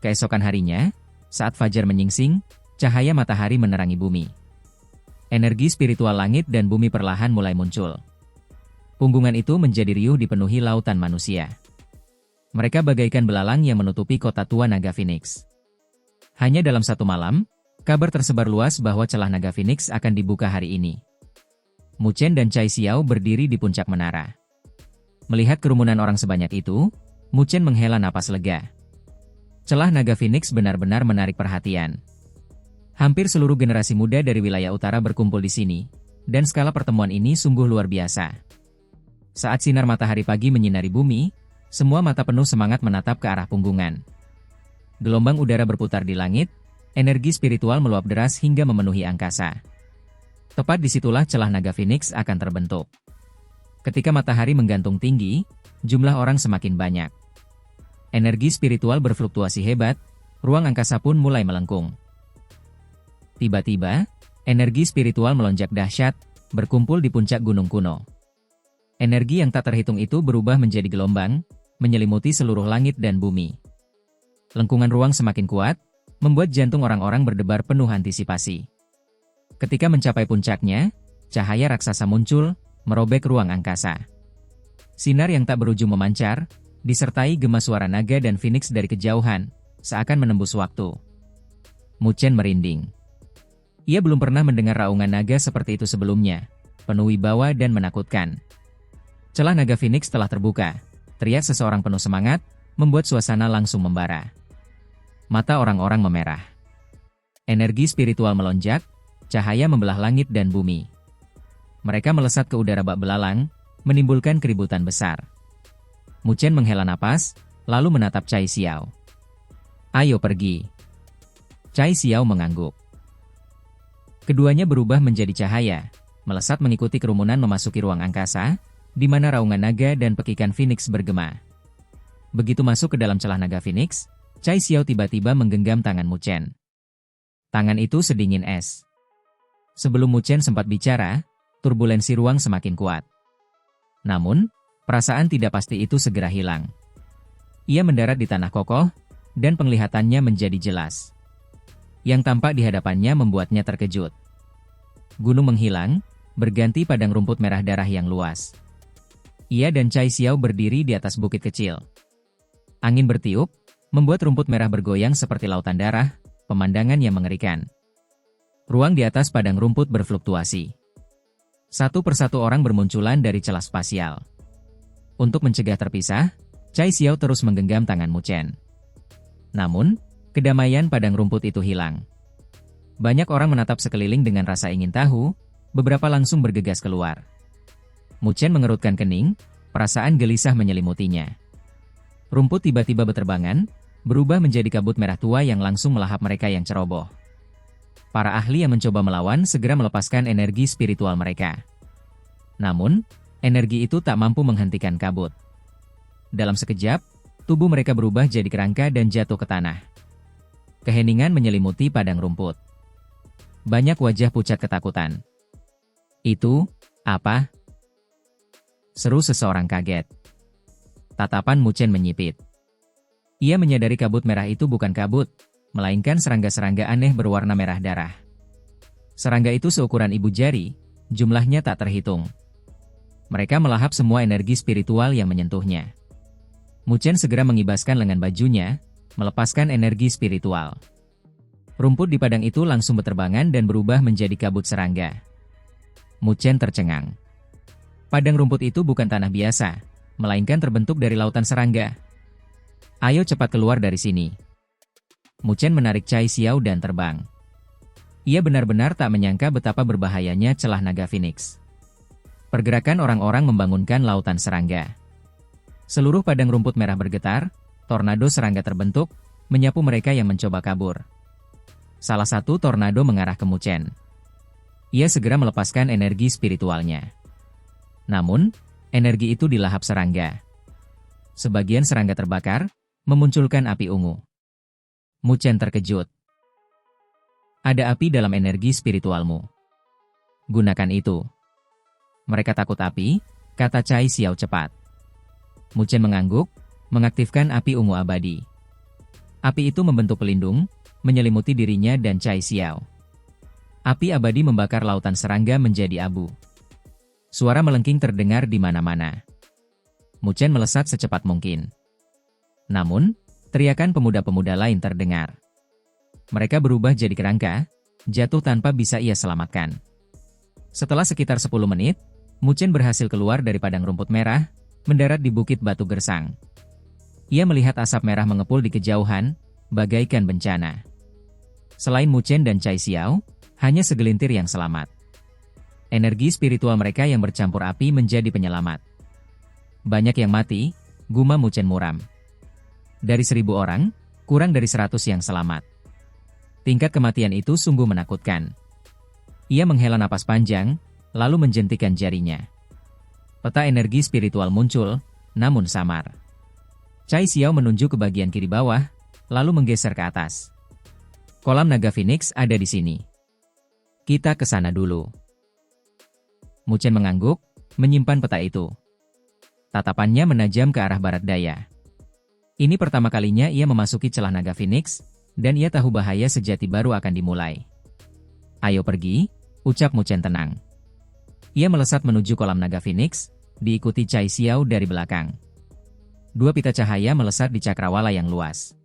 Keesokan harinya, saat fajar menyingsing, cahaya matahari menerangi bumi. Energi spiritual langit dan bumi perlahan mulai muncul. Punggungan itu menjadi riuh dipenuhi lautan manusia. Mereka bagaikan belalang yang menutupi kota tua naga Phoenix. Hanya dalam satu malam, kabar tersebar luas bahwa celah naga Phoenix akan dibuka hari ini. Mu Chen dan Cai Xiao berdiri di puncak menara. Melihat kerumunan orang sebanyak itu, Mu Chen menghela napas lega. Celah naga Phoenix benar-benar menarik perhatian. Hampir seluruh generasi muda dari wilayah utara berkumpul di sini, dan skala pertemuan ini sungguh luar biasa. Saat sinar matahari pagi menyinari bumi, semua mata penuh semangat menatap ke arah punggungan. Gelombang udara berputar di langit, energi spiritual meluap deras hingga memenuhi angkasa. Tepat disitulah celah naga Phoenix akan terbentuk. Ketika matahari menggantung tinggi, jumlah orang semakin banyak. Energi spiritual berfluktuasi hebat, ruang angkasa pun mulai melengkung. Tiba-tiba, energi spiritual melonjak dahsyat, berkumpul di puncak gunung kuno. Energi yang tak terhitung itu berubah menjadi gelombang, menyelimuti seluruh langit dan bumi. Lengkungan ruang semakin kuat, membuat jantung orang-orang berdebar penuh antisipasi. Ketika mencapai puncaknya, cahaya raksasa muncul, merobek ruang angkasa. Sinar yang tak berujung memancar, disertai gema suara naga dan Phoenix dari kejauhan, seakan menembus waktu. Mu Chen merinding. Ia belum pernah mendengar raungan naga seperti itu sebelumnya, penuh wibawa dan menakutkan. Celah naga Phoenix telah terbuka, teriak seseorang penuh semangat, membuat suasana langsung membara. Mata orang-orang memerah. Energi spiritual melonjak, cahaya membelah langit dan bumi. Mereka melesat ke udara bak belalang, menimbulkan keributan besar. Mu Chen menghela napas, lalu menatap Cai Xiao. Ayo pergi. Cai Xiao mengangguk. Keduanya berubah menjadi cahaya, melesat mengikuti kerumunan memasuki ruang angkasa, di mana raungan naga dan pekikan Phoenix bergema. Begitu masuk ke dalam celah naga Phoenix, Cai Xiao tiba-tiba menggenggam tangan Mu Chen. Tangan itu sedingin es. Sebelum Mu Chen sempat bicara, turbulensi ruang semakin kuat. Namun, perasaan tidak pasti itu segera hilang. Ia mendarat di tanah kokoh, dan penglihatannya menjadi jelas. Yang tampak di hadapannya membuatnya terkejut. Gunung menghilang, berganti padang rumput merah darah yang luas. Ia dan Cai Xiao berdiri di atas bukit kecil. Angin bertiup, membuat rumput merah bergoyang seperti lautan darah, pemandangan yang mengerikan. Ruang di atas padang rumput berfluktuasi. Satu persatu orang bermunculan dari celah spasial. Untuk mencegah terpisah, Cai Xiao terus menggenggam tangan Mu Chen. Namun, kedamaian padang rumput itu hilang. Banyak orang menatap sekeliling dengan rasa ingin tahu, beberapa langsung bergegas keluar. Mu Chen mengerutkan kening, perasaan gelisah menyelimutinya. Rumput tiba-tiba beterbangan, berubah menjadi kabut merah tua yang langsung melahap mereka yang ceroboh. Para ahli yang mencoba melawan segera melepaskan energi spiritual mereka. Namun, energi itu tak mampu menghentikan kabut. Dalam sekejap, tubuh mereka berubah jadi kerangka dan jatuh ke tanah. Keheningan menyelimuti padang rumput. Banyak wajah pucat ketakutan. Itu, apa? Seru seseorang kaget. Tatapan Mu Chen menyipit. Ia menyadari kabut merah itu bukan kabut, melainkan serangga-serangga aneh berwarna merah darah. Serangga itu seukuran ibu jari, jumlahnya tak terhitung. Mereka melahap semua energi spiritual yang menyentuhnya. Mu Chen segera mengibaskan lengan bajunya, melepaskan energi spiritual. Rumput di padang itu langsung beterbangan dan berubah menjadi kabut serangga. Mu Chen tercengang. Padang rumput itu bukan tanah biasa, melainkan terbentuk dari lautan serangga. Ayo cepat keluar dari sini. Mu Chen menarik Cai Xiao dan terbang. Ia benar-benar tak menyangka betapa berbahayanya celah naga Phoenix. Pergerakan orang-orang membangunkan lautan serangga. Seluruh padang rumput merah bergetar, tornado serangga terbentuk, menyapu mereka yang mencoba kabur. Salah satu tornado mengarah ke Mu Chen. Ia segera melepaskan energi spiritualnya. Namun, energi itu dilahap serangga. Sebagian serangga terbakar, memunculkan api ungu. Mu Chen terkejut. Ada api dalam energi spiritualmu. Gunakan itu. Mereka takut api, kata Cai Xiao cepat. Mu Chen mengangguk, mengaktifkan api ungu abadi. Api itu membentuk pelindung, menyelimuti dirinya dan Cai Xiao. Api abadi membakar lautan serangga menjadi abu. Suara melengking terdengar di mana-mana. Mu Chen melesat secepat mungkin. Namun, teriakan pemuda-pemuda lain terdengar. Mereka berubah jadi kerangka, jatuh tanpa bisa ia selamatkan. Setelah sekitar 10 menit, Mu Chen berhasil keluar dari padang rumput merah, mendarat di bukit batu gersang. Ia melihat asap merah mengepul di kejauhan, bagaikan bencana. Selain Mu Chen dan Cai Xiao, hanya segelintir yang selamat. Energi spiritual mereka yang bercampur api menjadi penyelamat. Banyak yang mati, gumam Mu Chen muram. Dari 1000 orang, kurang dari 100 yang selamat. Tingkat kematian itu sungguh menakutkan. Ia menghela napas panjang, lalu menjentikan jarinya. Peta energi spiritual muncul, namun samar. Cai Xiao menunjuk ke bagian kiri bawah, lalu menggeser ke atas. Kolam naga Phoenix ada di sini. Kita ke sana dulu. Mu Chen mengangguk, menyimpan peta itu. Tatapannya menajam ke arah barat daya. Ini pertama kalinya ia memasuki celah naga Phoenix, dan ia tahu bahaya sejati baru akan dimulai. Ayo pergi, ucap Mu Chen tenang. Ia melesat menuju kolam naga Phoenix, diikuti Cai Xiao dari belakang. Dua pita cahaya melesat di cakrawala yang luas.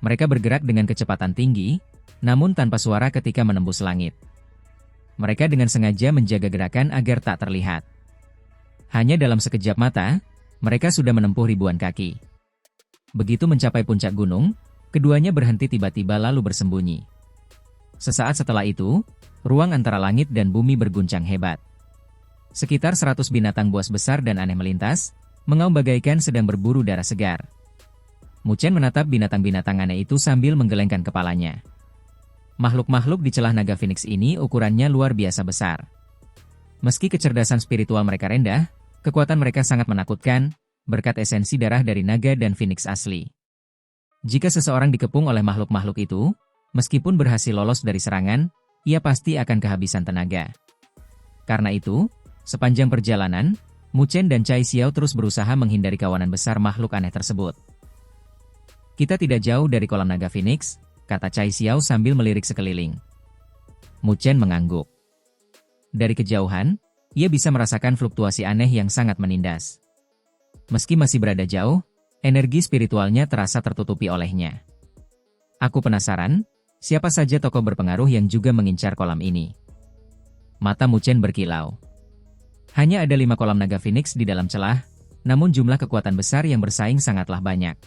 Mereka bergerak dengan kecepatan tinggi, namun tanpa suara ketika menembus langit. Mereka dengan sengaja menjaga gerakan agar tak terlihat. Hanya dalam sekejap mata, mereka sudah menempuh ribuan kaki. Begitu mencapai puncak gunung, keduanya berhenti tiba-tiba lalu bersembunyi. Sesaat setelah itu, ruang antara langit dan bumi berguncang hebat. Sekitar 100 binatang buas besar dan aneh melintas, mengaum bagaikan sedang berburu darah segar. Mu Chen menatap binatang-binatang aneh itu sambil menggelengkan kepalanya. Makhluk-makhluk di celah naga Phoenix ini ukurannya luar biasa besar. Meski kecerdasan spiritual mereka rendah, kekuatan mereka sangat menakutkan, berkat esensi darah dari naga dan Phoenix asli. Jika seseorang dikepung oleh makhluk-makhluk itu, meskipun berhasil lolos dari serangan, ia pasti akan kehabisan tenaga. Karena itu, sepanjang perjalanan, Mu Chen dan Cai Xiao terus berusaha menghindari kawanan besar makhluk aneh tersebut. Kita tidak jauh dari kolam naga Phoenix, kata Cai Xiao sambil melirik sekeliling. Mu Chen mengangguk. Dari kejauhan, ia bisa merasakan fluktuasi aneh yang sangat menindas. Meski masih berada jauh, energi spiritualnya terasa tertutupi olehnya. Aku penasaran, siapa saja tokoh berpengaruh yang juga mengincar kolam ini. Mata Mu Chen berkilau. Hanya ada 5 kolam naga Phoenix di dalam celah, namun jumlah kekuatan besar yang bersaing sangatlah banyak.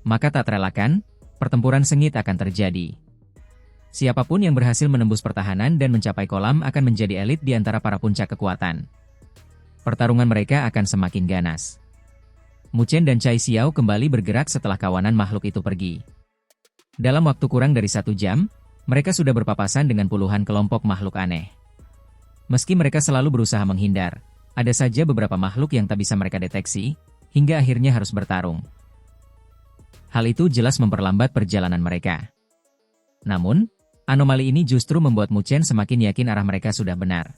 Maka tak terelakkan, pertempuran sengit akan terjadi. Siapapun yang berhasil menembus pertahanan dan mencapai kolam akan menjadi elit di antara para puncak kekuatan. Pertarungan mereka akan semakin ganas. Mu Chen dan Cai Xiao kembali bergerak setelah kawanan makhluk itu pergi. Dalam waktu kurang dari 1 jam, mereka sudah berpapasan dengan puluhan kelompok makhluk aneh. Meski mereka selalu berusaha menghindar, ada saja beberapa makhluk yang tak bisa mereka deteksi, hingga akhirnya harus bertarung. Hal itu jelas memperlambat perjalanan mereka. Namun, anomali ini justru membuat Mu Chen semakin yakin arah mereka sudah benar.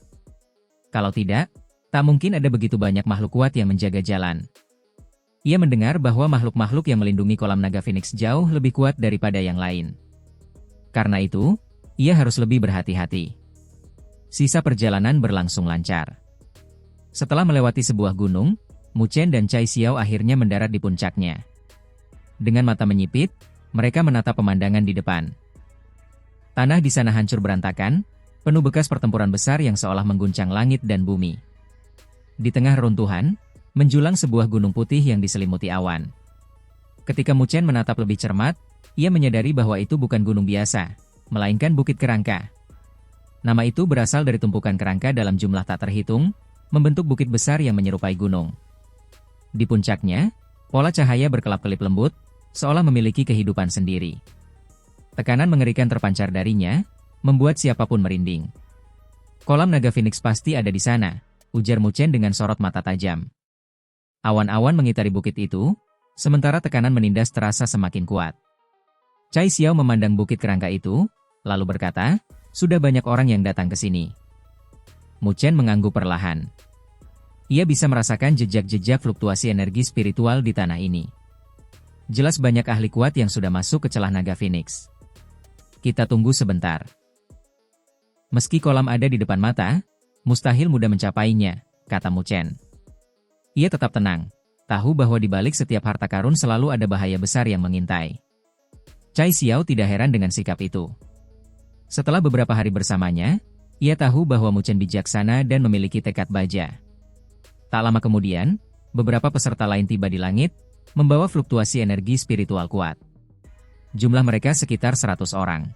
Kalau tidak, tak mungkin ada begitu banyak makhluk kuat yang menjaga jalan. Ia mendengar bahwa makhluk-makhluk yang melindungi kolam naga Phoenix jauh lebih kuat daripada yang lain. Karena itu, ia harus lebih berhati-hati. Sisa perjalanan berlangsung lancar. Setelah melewati sebuah gunung, Mu Chen dan Cai Xiao akhirnya mendarat di puncaknya. Dengan mata menyipit, mereka menatap pemandangan di depan. Tanah di sana hancur berantakan, penuh bekas pertempuran besar yang seolah mengguncang langit dan bumi. Di tengah reruntuhan, menjulang sebuah gunung putih yang diselimuti awan. Ketika Mu Chen menatap lebih cermat, ia menyadari bahwa itu bukan gunung biasa, melainkan Bukit Kerangka. Nama itu berasal dari tumpukan kerangka dalam jumlah tak terhitung, membentuk bukit besar yang menyerupai gunung. Di puncaknya, pola cahaya berkelap-kelip lembut, seolah memiliki kehidupan sendiri. Tekanan mengerikan terpancar darinya, membuat siapapun merinding. Kolam naga Phoenix pasti ada di sana, ujar Mu Chen dengan sorot mata tajam. Awan-awan mengitari bukit itu, sementara tekanan menindas terasa semakin kuat. Cai Xiao memandang bukit kerangka itu, lalu berkata, sudah banyak orang yang datang ke sini. Mu Chen mengangguk perlahan. Ia bisa merasakan jejak-jejak fluktuasi energi spiritual di tanah ini. Jelas banyak ahli kuat yang sudah masuk ke celah naga Phoenix. Kita tunggu sebentar. Meski kolam ada di depan mata, mustahil mudah mencapainya, kata Mu Chen. Ia tetap tenang, tahu bahwa di balik setiap harta karun selalu ada bahaya besar yang mengintai. Cai Xiao tidak heran dengan sikap itu. Setelah beberapa hari bersamanya, ia tahu bahwa Mu Chen bijaksana dan memiliki tekad baja. Tak lama kemudian, beberapa peserta lain tiba di langit, membawa fluktuasi energi spiritual kuat. Jumlah mereka sekitar 100 orang.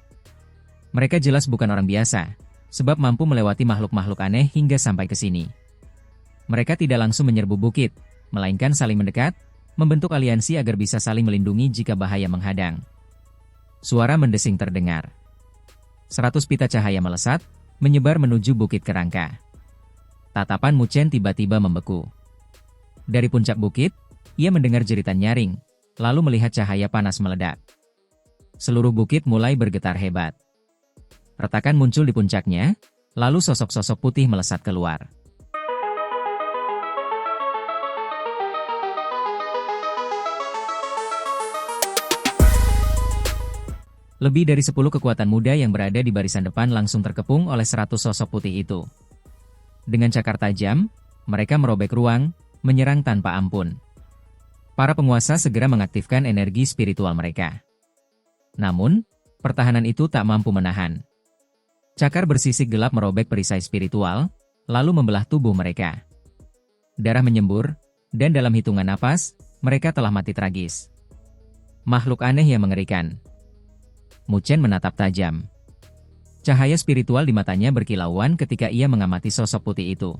Mereka jelas bukan orang biasa, sebab mampu melewati makhluk-makhluk aneh hingga sampai ke sini. Mereka tidak langsung menyerbu bukit, melainkan saling mendekat, membentuk aliansi agar bisa saling melindungi jika bahaya menghadang. Suara mendesing terdengar. 100 pita cahaya melesat, menyebar menuju bukit kerangka. Tatapan Mu Chen tiba-tiba membeku. Dari puncak bukit, ia mendengar jeritan nyaring, lalu melihat cahaya panas meledak. Seluruh bukit mulai bergetar hebat. Retakan muncul di puncaknya, lalu sosok-sosok putih melesat keluar. Lebih dari 10 kekuatan muda yang berada di barisan depan langsung terkepung oleh 100 sosok putih itu. Dengan cakar tajam, mereka merobek ruang, menyerang tanpa ampun. Para penguasa segera mengaktifkan energi spiritual mereka. Namun, pertahanan itu tak mampu menahan. Cakar bersisik gelap merobek perisai spiritual, lalu membelah tubuh mereka. Darah menyembur, dan dalam hitungan napas, mereka telah mati tragis. Makhluk aneh yang mengerikan. Mu Chen menatap tajam. Cahaya spiritual di matanya berkilauan ketika ia mengamati sosok putih itu.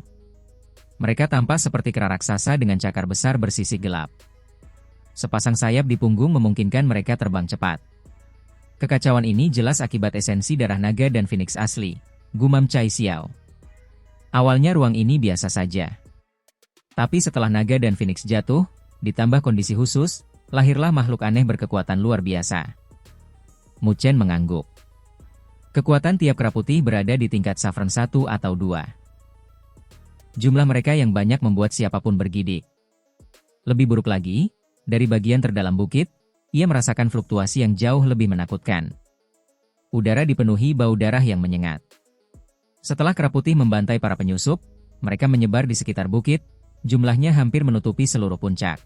Mereka tampak seperti kera raksasa dengan cakar besar bersisik gelap. Sepasang sayap di punggung memungkinkan mereka terbang cepat. Kekacauan ini jelas akibat esensi darah naga dan Phoenix asli, gumam Cai Xiao. Awalnya ruang ini biasa saja. Tapi setelah naga dan Phoenix jatuh, ditambah kondisi khusus, lahirlah makhluk aneh berkekuatan luar biasa. Mu Chen mengangguk. Kekuatan tiap kera putih berada di tingkat Saffron 1 atau 2. Jumlah mereka yang banyak membuat siapapun bergidik. Lebih buruk lagi, dari bagian terdalam bukit, ia merasakan fluktuasi yang jauh lebih menakutkan. Udara dipenuhi bau darah yang menyengat. Setelah kera putih membantai para penyusup, mereka menyebar di sekitar bukit, jumlahnya hampir menutupi seluruh puncak.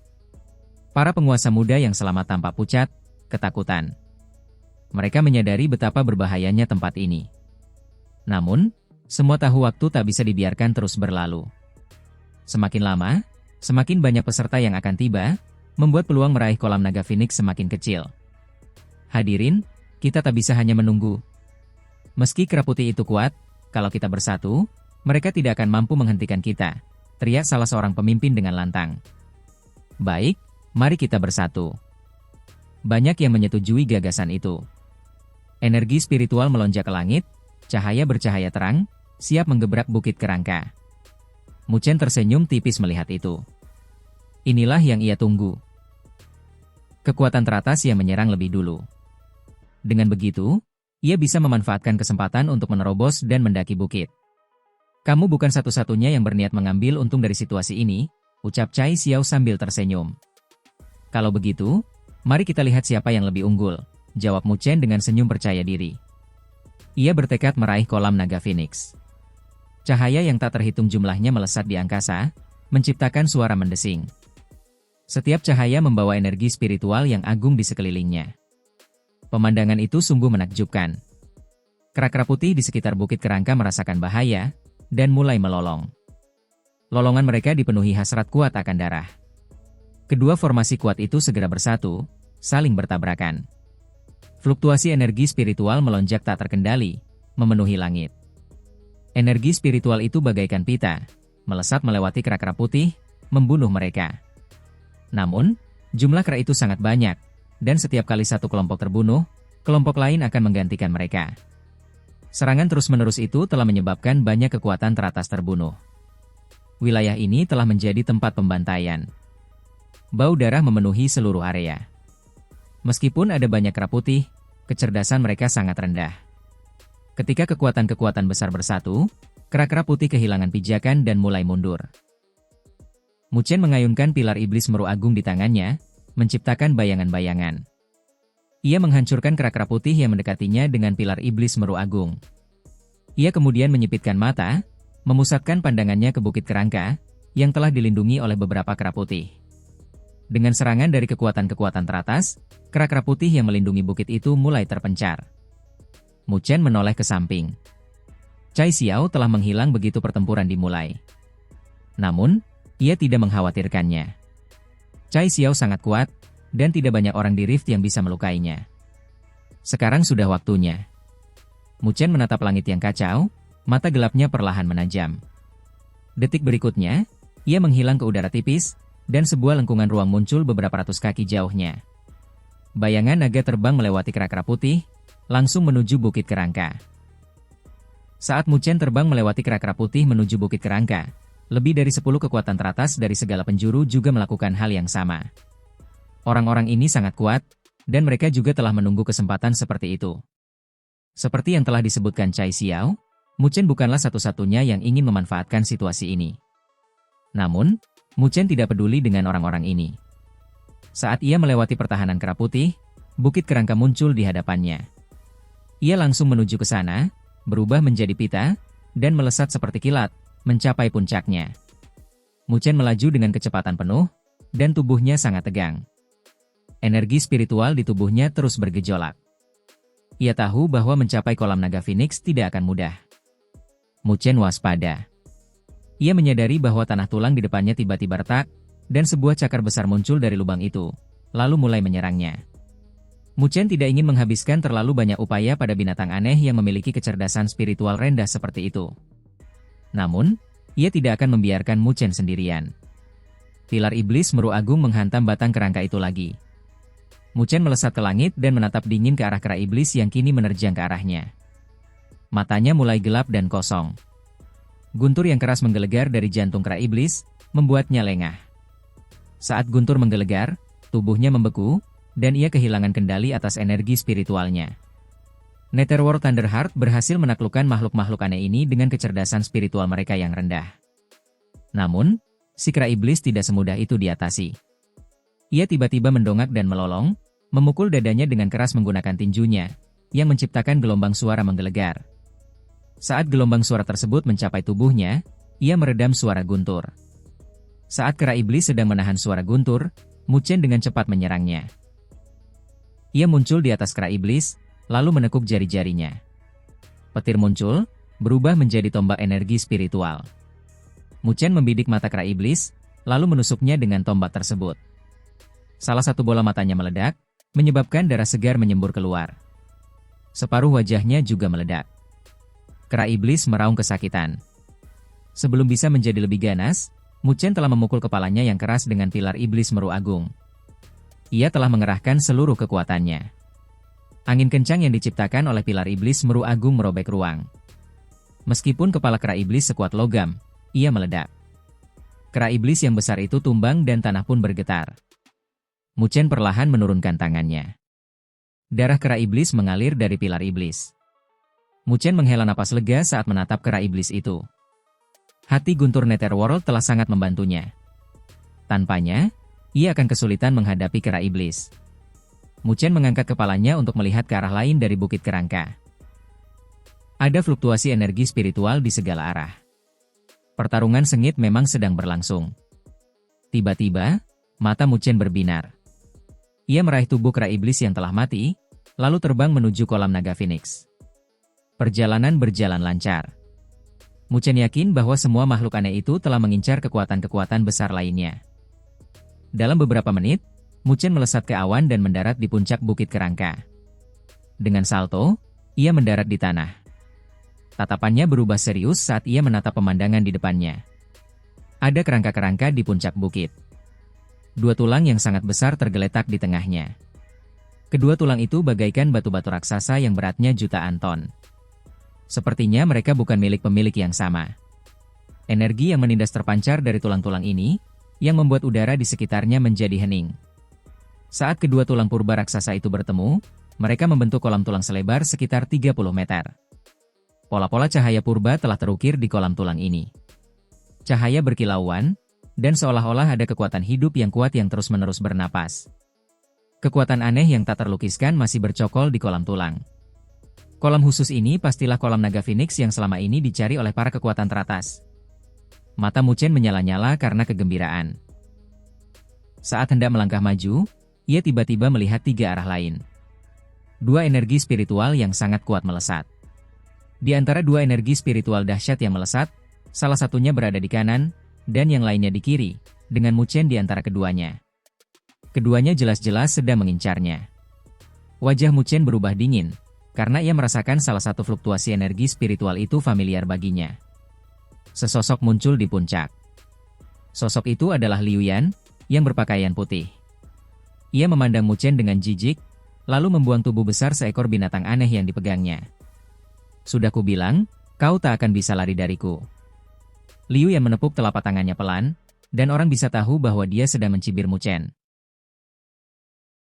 Para penguasa muda yang selamat tampak pucat, ketakutan. Mereka menyadari betapa berbahayanya tempat ini. Namun, semua tahu waktu tak bisa dibiarkan terus berlalu. Semakin lama, semakin banyak peserta yang akan tiba, membuat peluang meraih kolam naga Phoenix semakin kecil. Hadirin, kita tak bisa hanya menunggu. Meski kera putih itu kuat, kalau kita bersatu, mereka tidak akan mampu menghentikan kita, teriak salah seorang pemimpin dengan lantang. Baik, mari kita bersatu. Banyak yang menyetujui gagasan itu. Energi spiritual melonjak ke langit, cahaya bercahaya terang, siap menggebrak bukit kerangka. Mu Chen tersenyum tipis melihat itu. Inilah yang ia tunggu. Kekuatan teratas yang menyerang lebih dulu. Dengan begitu, ia bisa memanfaatkan kesempatan untuk menerobos dan mendaki bukit. Kamu bukan satu-satunya yang berniat mengambil untung dari situasi ini, ucap Cai Xiao sambil tersenyum. Kalau begitu, mari kita lihat siapa yang lebih unggul, jawab Mu Chen dengan senyum percaya diri. Ia bertekad meraih kolam naga Phoenix. Cahaya yang tak terhitung jumlahnya melesat di angkasa, menciptakan suara mendesing. Setiap cahaya membawa energi spiritual yang agung di sekelilingnya. Pemandangan itu sungguh menakjubkan. Kera-kera putih di sekitar bukit kerangka merasakan bahaya, dan mulai melolong. Lolongan mereka dipenuhi hasrat kuat akan darah. Kedua formasi kuat itu segera bersatu, saling bertabrakan. Fluktuasi energi spiritual melonjak tak terkendali, memenuhi langit. Energi spiritual itu bagaikan pita, melesat melewati kera-kera putih, membunuh mereka. Namun, jumlah kera itu sangat banyak, dan setiap kali satu kelompok terbunuh, kelompok lain akan menggantikan mereka. Serangan terus-menerus itu telah menyebabkan banyak kekuatan teratas terbunuh. Wilayah ini telah menjadi tempat pembantaian. Bau darah memenuhi seluruh area. Meskipun ada banyak kera putih, kecerdasan mereka sangat rendah. Ketika kekuatan-kekuatan besar bersatu, kera-kera putih kehilangan pijakan dan mulai mundur. Mu Chen mengayunkan pilar iblis meru agung di tangannya, menciptakan bayangan-bayangan. Ia menghancurkan kera-kera putih yang mendekatinya dengan pilar iblis Meru Agung. Ia kemudian menyipitkan mata, memusatkan pandangannya ke Bukit Kerangka, yang telah dilindungi oleh beberapa kera putih. Dengan serangan dari kekuatan-kekuatan teratas, kera-kera putih yang melindungi bukit itu mulai terpencar. Mu Chen menoleh ke samping. Cai Xiao telah menghilang begitu pertempuran dimulai. Namun, ia tidak mengkhawatirkannya. Cai Xiao sangat kuat, dan tidak banyak orang di Rift yang bisa melukainya. Sekarang sudah waktunya. Mu Chen menatap langit yang kacau, mata gelapnya perlahan menajam. Detik berikutnya, ia menghilang ke udara tipis, dan sebuah lengkungan ruang muncul beberapa ratus kaki jauhnya. Bayangan naga terbang melewati kera-kera putih, langsung menuju Bukit Kerangka. Saat Mu Chen terbang melewati kera-kera putih menuju Bukit Kerangka, lebih dari 10 kekuatan teratas dari segala penjuru juga melakukan hal yang sama. Orang-orang ini sangat kuat, dan mereka juga telah menunggu kesempatan seperti itu. Seperti yang telah disebutkan Cai Xiao, Mu Chen bukanlah satu-satunya yang ingin memanfaatkan situasi ini. Namun, Mu Chen tidak peduli dengan orang-orang ini. Saat ia melewati pertahanan kera putih, Bukit Kerangka muncul di hadapannya. Ia langsung menuju ke sana, berubah menjadi pita, dan melesat seperti kilat, mencapai puncaknya. Mu Chen melaju dengan kecepatan penuh, dan tubuhnya sangat tegang. Energi spiritual di tubuhnya terus bergejolak. Ia tahu bahwa mencapai kolam naga Phoenix tidak akan mudah. Mu Chen waspada. Ia menyadari bahwa tanah tulang di depannya tiba-tiba retak, dan sebuah cakar besar muncul dari lubang itu, lalu mulai menyerangnya. Mu Chen tidak ingin menghabiskan terlalu banyak upaya pada binatang aneh yang memiliki kecerdasan spiritual rendah seperti itu. Namun, ia tidak akan membiarkan Mu Chen sendirian. Pilar iblis Meru Agung menghantam batang kerangka itu lagi. Mu Chen melesat ke langit dan menatap dingin ke arah kera iblis yang kini menerjang ke arahnya. Matanya mulai gelap dan kosong. Guntur yang keras menggelegar dari jantung kera iblis, membuatnya lengah. Saat guntur menggelegar, tubuhnya membeku, dan ia kehilangan kendali atas energi spiritualnya. Netherworld Thunderheart berhasil menaklukkan makhluk-makhluk aneh ini dengan kecerdasan spiritual mereka yang rendah. Namun, si kera iblis tidak semudah itu diatasi. Ia tiba-tiba mendongak dan melolong, memukul dadanya dengan keras menggunakan tinjunya, yang menciptakan gelombang suara menggelegar. Saat gelombang suara tersebut mencapai tubuhnya, ia meredam suara guntur. Saat kera iblis sedang menahan suara guntur, Mu Chen dengan cepat menyerangnya. Ia muncul di atas kera iblis, lalu menekuk jari-jarinya. Petir muncul, berubah menjadi tombak energi spiritual. Mu Chen membidik mata kera iblis, lalu menusuknya dengan tombak tersebut. Salah satu bola matanya meledak, menyebabkan darah segar menyembur keluar. Separuh wajahnya juga meledak. Kera iblis meraung kesakitan. Sebelum bisa menjadi lebih ganas, Mu Chen telah memukul kepalanya yang keras dengan pilar iblis Meru Agung. Ia telah mengerahkan seluruh kekuatannya. Angin kencang yang diciptakan oleh pilar iblis Meru Agung merobek ruang. Meskipun kepala kera iblis sekuat logam, ia meledak. Kera iblis yang besar itu tumbang dan tanah pun bergetar. Mu Chen perlahan menurunkan tangannya. Darah kera iblis mengalir dari pilar iblis. Mu Chen menghela napas lega saat menatap kera iblis itu. Hati guntur Netherworld telah sangat membantunya. Tanpanya, ia akan kesulitan menghadapi kera iblis. Mu Chen mengangkat kepalanya untuk melihat ke arah lain dari Bukit Kerangka. Ada fluktuasi energi spiritual di segala arah. Pertarungan sengit memang sedang berlangsung. Tiba-tiba, mata Mu Chen berbinar. Ia meraih tubuh kera iblis yang telah mati, lalu terbang menuju kolam naga Phoenix. Perjalanan berjalan lancar. Mu Chen yakin bahwa semua makhluk aneh itu telah mengincar kekuatan-kekuatan besar lainnya. Dalam beberapa menit, Mu Chen melesat ke awan dan mendarat di puncak Bukit Kerangka. Dengan salto, ia mendarat di tanah. Tatapannya berubah serius saat ia menatap pemandangan di depannya. Ada kerangka-kerangka di puncak bukit. Dua tulang yang sangat besar tergeletak di tengahnya. Kedua tulang itu bagaikan batu-batu raksasa yang beratnya jutaan ton. Sepertinya mereka bukan milik pemilik yang sama. Energi yang menindas terpancar dari tulang-tulang ini, yang membuat udara di sekitarnya menjadi hening. Saat kedua tulang purba raksasa itu bertemu, mereka membentuk kolam tulang selebar sekitar 30 meter. Pola-pola cahaya purba telah terukir di kolam tulang ini. Cahaya berkilauan, dan seolah-olah ada kekuatan hidup yang kuat yang terus-menerus bernapas. Kekuatan aneh yang tak terlukiskan masih bercokol di kolam tulang. Kolam khusus ini pastilah kolam naga Phoenix yang selama ini dicari oleh para kekuatan teratas. Mata Mu Chen menyala-nyala karena kegembiraan. Saat hendak melangkah maju, ia tiba-tiba melihat 3 arah lain. 2 energi spiritual yang sangat kuat melesat. Di antara 2 energi spiritual dahsyat yang melesat, salah satunya berada di kanan, dan yang lainnya di kiri, dengan Mu Chen di antara keduanya. Keduanya jelas-jelas sedang mengincarnya. Wajah Mu Chen berubah dingin, karena ia merasakan salah satu fluktuasi energi spiritual itu familiar baginya. Sesosok muncul di puncak. Sosok itu adalah Liu Yan, yang berpakaian putih. Ia memandang Mu Chen dengan jijik, lalu membuang tubuh besar seekor binatang aneh yang dipegangnya. Sudah kubilang, kau tak akan bisa lari dariku. Liu Yan menepuk telapak tangannya pelan, dan orang bisa tahu bahwa dia sedang mencibir Mu Chen.